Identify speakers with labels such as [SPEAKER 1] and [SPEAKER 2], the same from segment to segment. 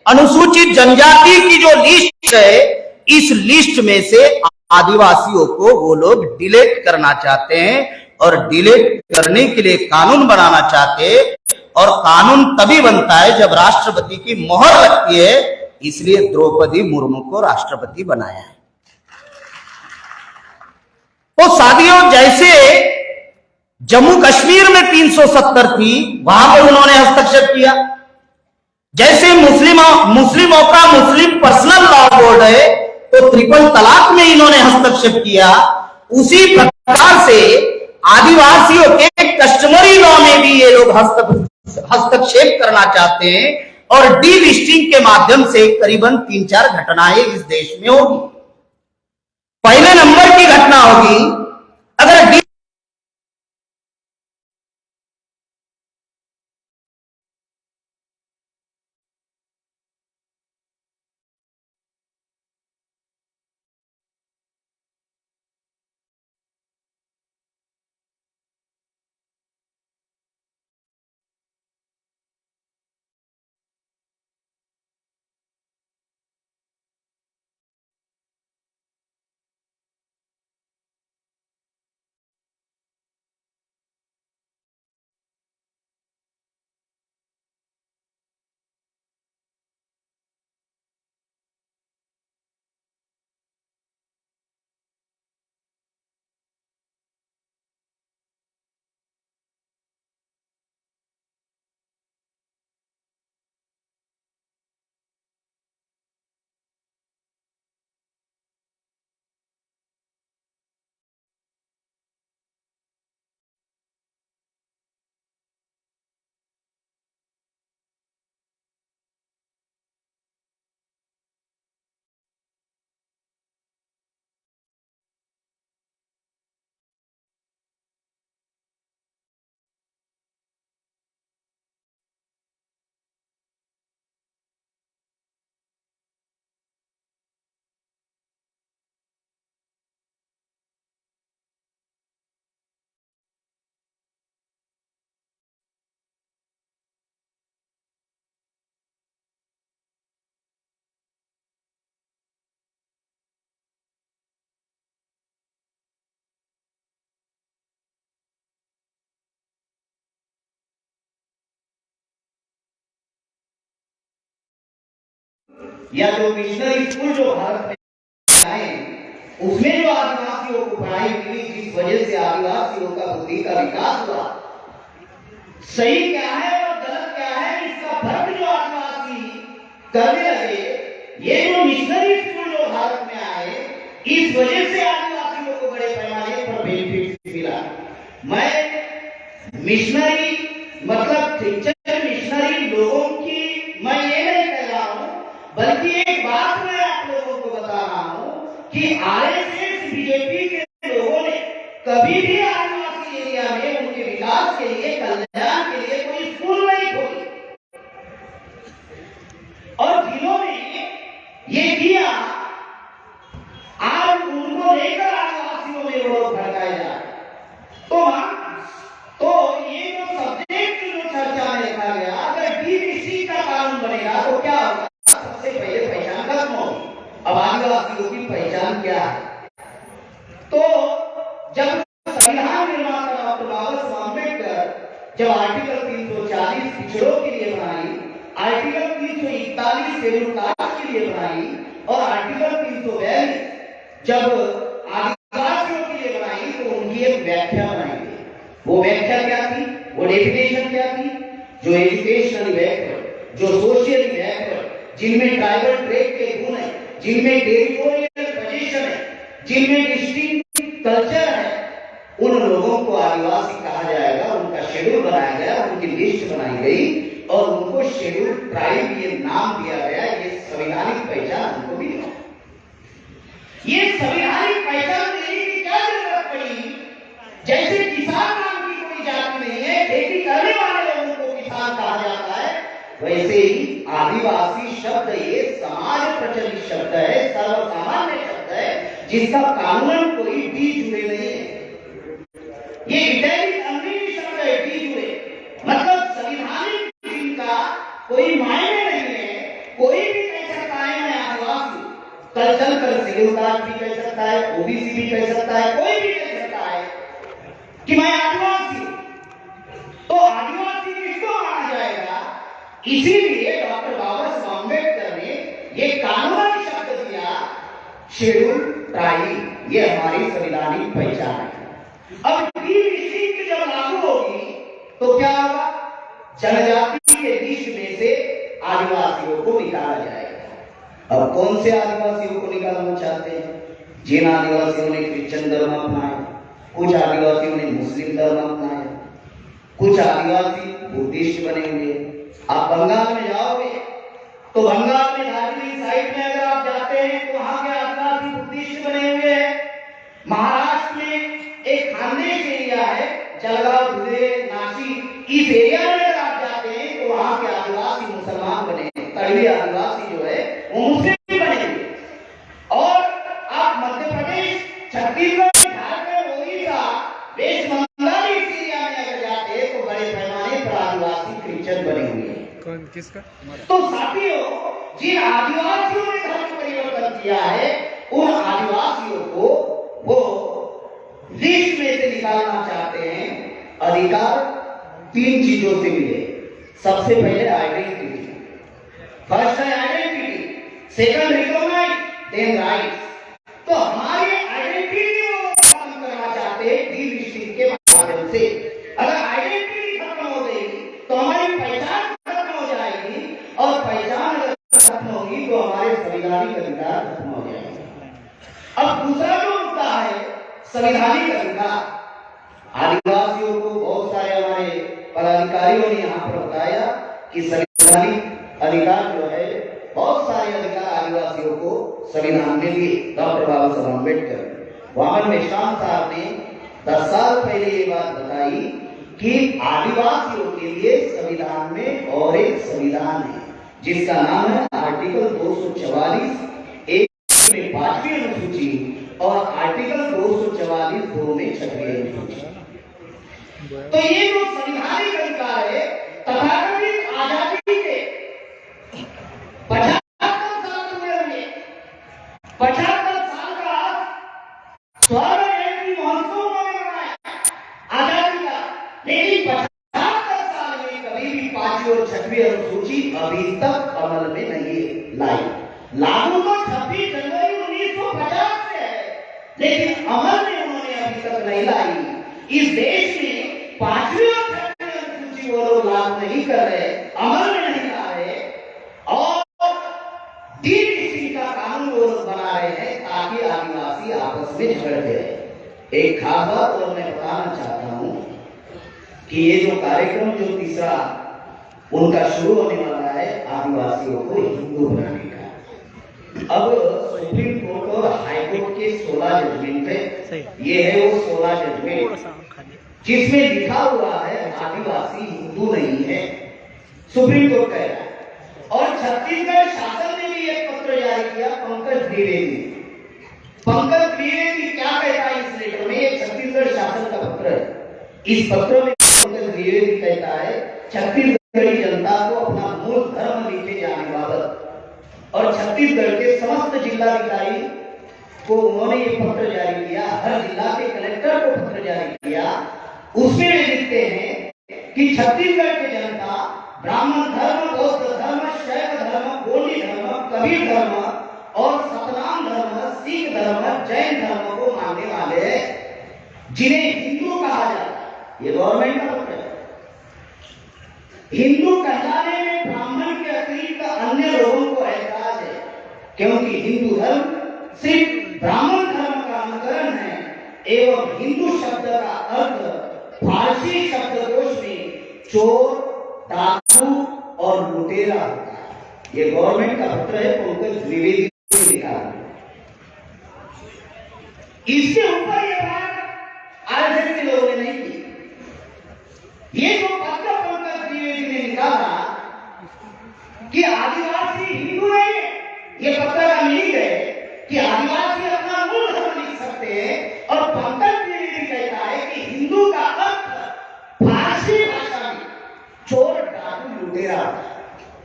[SPEAKER 1] अनुसूचित जनजाति की जो लिस्ट है, इस लिस्ट में से आदिवासियों को वो लोग डिलीट करना चाहते हैं और डिलीट करने के लिए कानून बनाना चाहते हैं। और कानून तभी बनता है जब राष्ट्रपति की मोहर लगती है, इसलिए द्रौपदी मुर्मू को राष्ट्रपति बनाया है। तो साथियों, जैसे जम्मू कश्मीर में 370 थी, वहां पर उन्होंने हस्तक्षेप किया। जैसे मुस्लिमों का मुस्लिम पर्सनल लॉ बोर्ड है, तो ट्रिपल तलाक में इन्होंने हस्तक्षेप किया। उसी प्रकार से आदिवासियों के कस्टमरी लॉ में भी ये लोग हस्तक्षेप करना चाहते हैं और डी लिस्टिंग के माध्यम से करीबन 3-4 घटनाएं इस देश में होगी। पहले नंबर की घटना होगी, अगर या जो मिशनरी स्कूल जो भारत में आए, उसमें जो आदिवासियों को पढ़ाई मिली, जिस वजह से आदिवासियों का बुद्धि का विकास हुआ, सही क्या है और गलत क्या है, इसका फर्क जो आदिवासी करने लगे, ये जो मिशनरी स्कूल जो भारत में आए, इस वजह से आदिवासियों को बड़े पैमाने पर बेनिफिट मिला। मैं मिशनरी मतलब टीचर मिशनरी लोगों की मैं ये नहीं कह रहा हूं, बल्कि एक बात मैं आप लोगों को बता रहा हूं कि आरएसएस बीजेपी के लोगों ने कभी भी आदिवासी एरिया में उनके विकास के लिए, कल्याण के लिए कोई स्कूल नहीं खोली। और जिन्होंने ये किया, आज उनको लेकर आदिवासियों में लोग भड़काए जा रहे। तो ये जो सब्जेक्ट जो चर्चा में रखा गया, अगर डीबीसी का कानून बनेगा तो क्या होगा? सबसे पहले पहचान खत्म होगी। अब आदिवासियों की पहचान क्या है? तो जब संविधान निर्माता डॉक्टर बाबा साहब अम्बेडकर जब आर्टिकल 340 पिछड़ों के लिए बनाई, आर्टिकल 341 शेड्यूल कास्ट के लिए बनाई और आर्टिकल 342 जब आदिवासियों के लिए बनाई, तो उनकी एक व्याख्या बनाई गई। वो व्याख्या क्या थी, वो डेफिनेशन क्या थी? जो एजुकेशनल बैकवर्ड, जो सोशल बैकवर्ड, जिनमें ट्राइबल ट्रेड के गुण है, जिनमें टेरिटोरियल पोजीशन है, जिनमें डिस्टिंक्ट कल्चर है, उन लोगों को आदिवासी कहा जाएगा। उनका शेड्यूल बनाया गया, उनकी लिस्ट बनाई गई और उनको शेड्यूल ट्राइब ये नाम दिया गया। ये संवैधानिक पहचान उनको मिली। ये संवैधानिक पहचान देने की क्या जरूरत पड़ी? जैसे किसान नाम की कोई जाति नहीं है, खेती करने वाले लोगों को किसान कहा जाता है, वैसे ही आदिवासी शब्द ये समाज प्रचलित शब्द है, सर्वसामान्य शब्द है, जिसका कानूनन कोई डी जुड़े नहीं है। ये इटैलिक अंग्रेजी शब्द है, डी जुड़े, मतलब संविधानिक जिनका कोई मायने नहीं है, कोई कोई भी कह सकता है मैं आदिवासी, कल चल कर शेड्यूल कास्ट भी कह सकता है, ओबीसी भी कह सकता है, कोई भी कह सकता है कि मैं आदिवासी। तो आदिवासी किसको माना जाएगा? इसीलिए डॉक्टर बाबा साहब अम्बेडकर ने ये कानूनी शब्द दिया, शेड्यूल ट्राइब, ये हमारी संवैधानिक पहचान है। अब डीबीसी जब लागू होगी तो क्या होगा? जनजाति के लिस्ट में से आदिवासियों को निकाला जाएगा। अब कौन से आदिवासियों को निकालना चाहते हैं? जिन आदिवासियों ने क्रिश्चियन धर्म अपनाया, कुछ आदिवासियों ने मुस्लिम धर्म अपनाया, कुछ आदिवासी बुद्धिस्ट बने हुए। आप बंगाल में जाओगे तो बंगाल में दार्जिलिंग साइड में अगर आप जाते हैं तो वहां के आदिवासी बुद्धिस्ट बने हुए हैं। महाराष्ट्र में एक खानदेश एरिया है, जलगांव, धुले, नासिक, इस एरिया में अगर आप जाते हैं तो वहां के आदिवासी मुसलमान बने हैं, तड़वी आदिवासी जो है वो मुस्लिम बने हुए। और आप मध्य प्रदेश, छत्तीसगढ़, झारखंड, ओडिशा, वेस्ट बंगाल इस एरिया में अगर जाते हैं तो बड़े पैमाने पर आदिवासी क्रिश्चियन बने हुए हैं।
[SPEAKER 2] कौन किसका?
[SPEAKER 1] तो साथियों, जिन आदिवासियों ने धर्म परिवर्तन किया है उन आदिवासियों को वो लिस्ट में से निकालना चाहते हैं। अधिकार 3 चीजों से मिले। सबसे पहले आइडेंटिटी, फर्स्ट है identity, second recognise, then rights. तो हमारी आइडेंटिटी को खत्म करना चाहते हैं डीलिस्टिंग के माध्यम से। अगर आइडेंटिटी खत्म हो गई तो हमारी पहचान खत्म हो जाएगी, और पहचान अगर खत्म होगी तो हमारे संवैधानिक अधिकार खत्म हो जाएंगे। अब दूसरा जो मुद्दा है संवैधानिक अधिकार। आदिवासियों को बहुत सारे हमारे पदाधिकारियों ने यहाँ पर बताया कि संवैधानिक अधिकार जो है, बहुत सारे अधिकार आदिवासियों को संविधान में दिए। डॉक्टर बाबा साहब अम्बेडकर, वामन मेश्राम साहब ने 10 साल पहले ये बात बताई कि आदिवासियों के लिए संविधान में और एक संविधान है जिसका नाम है आर्टिकल 244 एक में 5वीं अनुसूची और आर्टिकल 244 2 में 6वीं अनुसूची। तो ये जो संवैधानिक अधिकार है तथाकथित आजादी के 75 साल हुए होंगे, 75 साल का स्वर्ण जयंती महोत्सव मनाया आजादी का, लेकिन 75 साल में कभी भी 5वीं और 6वीं अनुसूची अभी तक अमल में नहीं लाई। लागू तो 26 जनवरी 1950 से है, लेकिन अमल में उन्होंने अभी तक नहीं लाई। इस देश में 5वीं और 6वीं अनुसूची वो लोग लागू नहीं कर रहे, अमल में नहीं ला रहे, और डीबीसी का कानून वो लोग बना रहे हैं ताकि आदिवासी आपस में झगड़ जाए। एक खास बात और मैं बताना चाहता हूं कि ये जो कार्यक्रम जो तीसरा उनका शुरू होने वाला है आदिवासियों को हिंदू बनाने का। अब सुप्रीम कोर्ट और हाई कोर्ट के 16 जजमेंट है, ये है वो 16 जजमेंट जिसमें लिखा हुआ है आदिवासी हिंदू नहीं है, सुप्रीम कोर्ट कह रहा है। और छत्तीसगढ़ शासन ने भी एक पत्र जारी किया, पंकज द्विवेदी। पंकज द्विवेदी क्या कहता है इस लेटर में? ये छत्तीसगढ़ शासन का पत्र है। इस पत्र में पंकज द्विवेदी कहता है छत्तीसगढ़ी जनता को अपना मूल धर्म लिखे जाने बाबत, और छत्तीसगढ़ के समस्त जिलाधिकारी को उन्होंने ये पत्र जारी किया, हर जिला के कलेक्टर को पत्र जारी किया। उसमें वे लिखते हैं कि छत्तीसगढ़ की जनता ब्राह्मण धर्म, बौद्ध धर्म, शैव धर्म, गोंडी धर्म, कबीर धर्म और सतनाम धर्म, सिख धर्म, जैन धर्म को मानने वाले हैं, जिन्हें हिंदू कहा जाता है। ये गवर्नमेंट का पत्र है। हिंदू कहलाने में ब्राह्मण के अतिरिक्त अन्य लोगों को एतराज है, क्योंकि हिंदू धर्म सिर्फ ब्राह्मण धर्म का अनुकरण है, एवं हिंदू शब्द का अर्थ फारसी शब्दकोश में चोर, डाकू और लुटेरा होता है। ये गवर्नमेंट का पत्र है, पंकज द्विवेदी ने लिखा है। इसके ऊपर ये बात आरएसएस के लोगों ने नहीं की। ये जो पत्र पंकज द्विवेदी ने निकाला कि आदिवासी हिंदू नहीं है, ये पत्र का मीनिंग है कि आदिवासी अपना मूल धर्म लिख सकते हैं, और पंकज द्विवेदी कहता है कि हिंदू का अर्थ फारसी भाषा में चोर, डाकू, लुटेरा।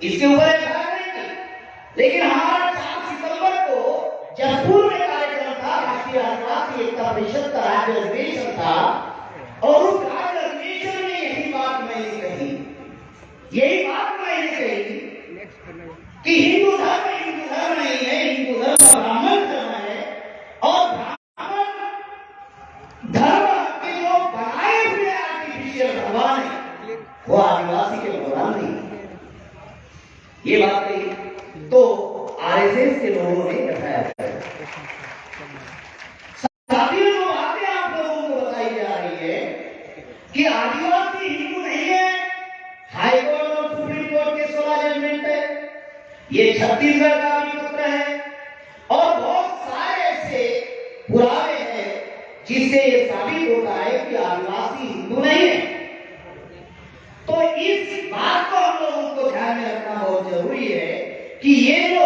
[SPEAKER 1] इसके ऊपर लेकिन हमारा 4 सितंबर को जयपुर में कार्यक्रम था, राष्ट्रीय आदिवासी एकता परिषद का राज्य अधिवेशन था, और उस राज्य अधिवेशन में यही बात मैंने कही कि हिंदू धर्म नहीं है, हिंदू धर्म ब्राह्मण धर्म है, और ब्राह्मण धर्म के जो बनाए हुए आर्टिफिशियल भगवान है वो आदिवासी के भगवान नहीं है। ये बात कही तो आरएसएस के लोगों ने बताया। साथियों, जो बातें आप लोगों को बताई जा रही है कि आदिवासी हिंदू नहीं है, हाई कोर्ट और सुप्रीम कोर्ट के 16 जजमेंट है, ये छत्तीसगढ़ का भी पत्र है, और बहुत सारे ऐसे पुरावे हैं जिससे ये साबित होता है कि आदिवासी हिंदू नहीं है। तो इस बात को हम लोगों को ध्यान में रखना बहुत जरूरी है कि ये जो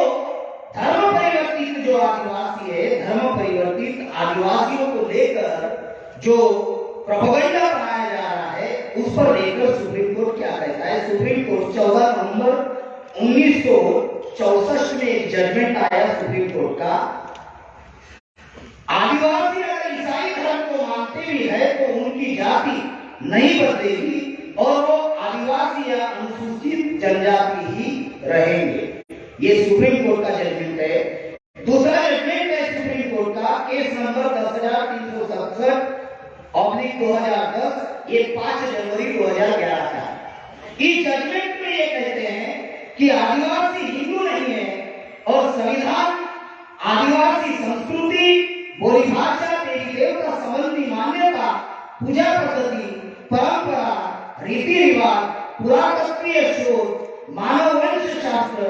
[SPEAKER 1] धर्म परिवर्तित जो आदिवासी है, धर्म परिवर्तित आदिवासियों को लेकर जो प्रोपेगेंडा बनाया जा रहा है, उस पर लेकर सुप्रीम कोर्ट क्या कहता है। सुप्रीम कोर्ट 14 नवंबर 1964 में एक जजमेंट आया सुप्रीम कोर्ट का, आदिवासी अगर ईसाई धर्म को मानते भी है तो उनकी जाति नहीं बदलेगी और वो आदिवासी या अनुसूचित जनजाति ही रहेंगे। ये सुप्रीम कोर्ट का जजमेंट है। दूसरा जजमेंट है सुप्रीम कोर्ट का, केस नंबर 10,367/2010, ये 5 जनवरी 2011 का। इस जजमेंट में ये कहते हैं कि आदिवासी हिंदू नहीं है और संविधान आदिवासी संस्कृति, बोली भाषा, देवी देवता संबंधी मान्यता, पूजा पद्धति, परंपरा, रीति रिवाज, पुरातत्वीय शोध, मानव वंश शास्त्र,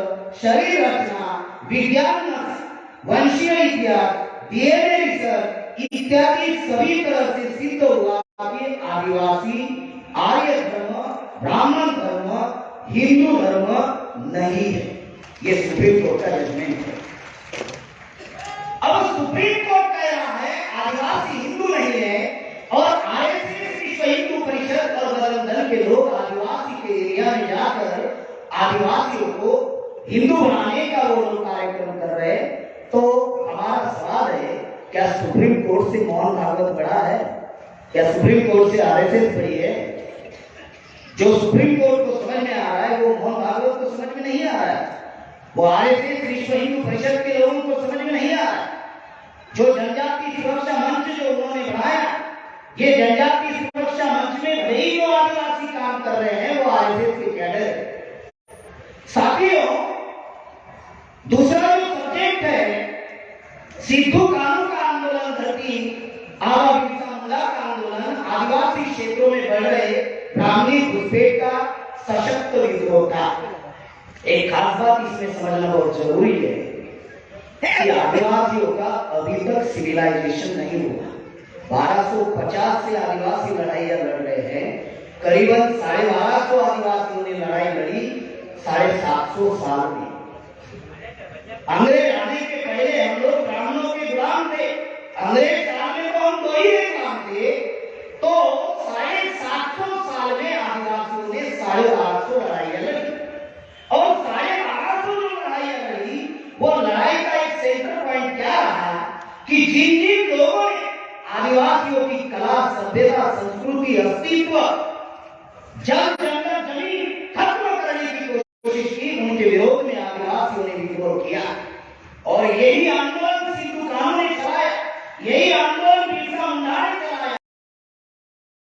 [SPEAKER 1] शरीर रचना, विज्ञान, वंशीय इतिहास, डीएनए रिसर्च इत्यादि सभी तरह से सिद्ध हुआ कि आदिवासी आर्य धर्म, ब्राह्मण धर्म, हिंदू धर्म नहीं है। ये सुप्रीम कोर्ट का जजमेंट है। अब सुप्रीम कोर्ट कह रहा है आदिवासी हिंदू नहीं है, और आरएसएस, विश्व हिंदू परिषद और बजरंग दल के लोग आदिवासी के एरिया में जाकर आदिवासियों को हिंदू बनाने का वो लोग कार्यक्रम कर रहे हैं। तो हमारा सवाल है, क्या सुप्रीम कोर्ट से मोहन भागवत बड़ा है? क्या सुप्रीम कोर्ट से आरएसएस बड़ी है? जो सुप्रीम कोर्ट को समझ में आ रहा है वो मोहन भागवत को समझ में नहीं आ रहा है, वो आरएसएस, विश्व हिंदू परिषद के लोगों को समझ में नहीं आ रहा है। जो जनजाति सुरक्षा मंच जो उन्होंने बनाया, ये जनजाति सुरक्षा मंच में भले ही जो आदिवासी काम कर रहे हैं वो आरएसएस के कैडर है। साथियों, दूसरा जो सब्जेक्ट है, सिद्धू कानू का आंदोलन, धरती आबा बिरसा मुंडा का आंदोलन, आदिवासी क्षेत्रों में बढ़ रहे ब्राह्मणी घुसपैठ का सशक्त विद्रोह था। एक खास बात इसमें समझना बहुत जरूरी है कि आदिवासियों का अभी तक सिविलाइजेशन नहीं हुआ। 1250 से आदिवासी लड़ाइयां लड़ रहे हैं, करीबन 1250 आदिवासियों ने लड़ाई लड़ी 750 साल में। अंग्रेज आने के पहले हम लोग ब्राह्मणों के गुलाम थे, अंग्रेज आने को हम 2 ही गुलाम थे, तो 750 साल में आदिवासियों ने 1250 लड़ाइयां लड़ी, और 1250 जो लड़ाइयां लड़ी, वो लड़ाई का एक सेंटर पॉइंट क्या रहा कि जिन जिन लोगों ने आदिवासियों की कला, सभ्यता, संस्कृति, अस्तित्व, जल, जंगल, जमीन खत्म करने की कोशिश की, उनके विरोध में आदिवासियों ने विद्रोह किया, और यही आंदोलन सिद्धू कानू ने चलाया, यही आंदोलन